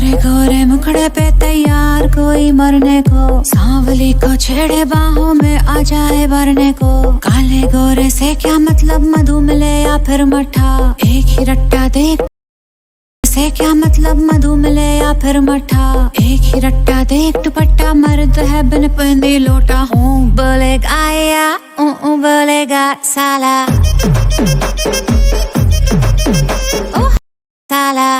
गोरे गोरे मुखड़े पे तैयार कोई मरने को, सांवली को छेड़े बाहों में आ जाए भरने को। काले गोरे से क्या मतलब, मधु मिले या फिर मठा, एक ही रट्टा देख से क्या मतलब, मधु मिले या फिर मठा, एक ही रट्टा देख दुपट्टा। मर्द है बिन पहने लोटा, हूँ बोलेगा या बोलेगा साला, ओह साला।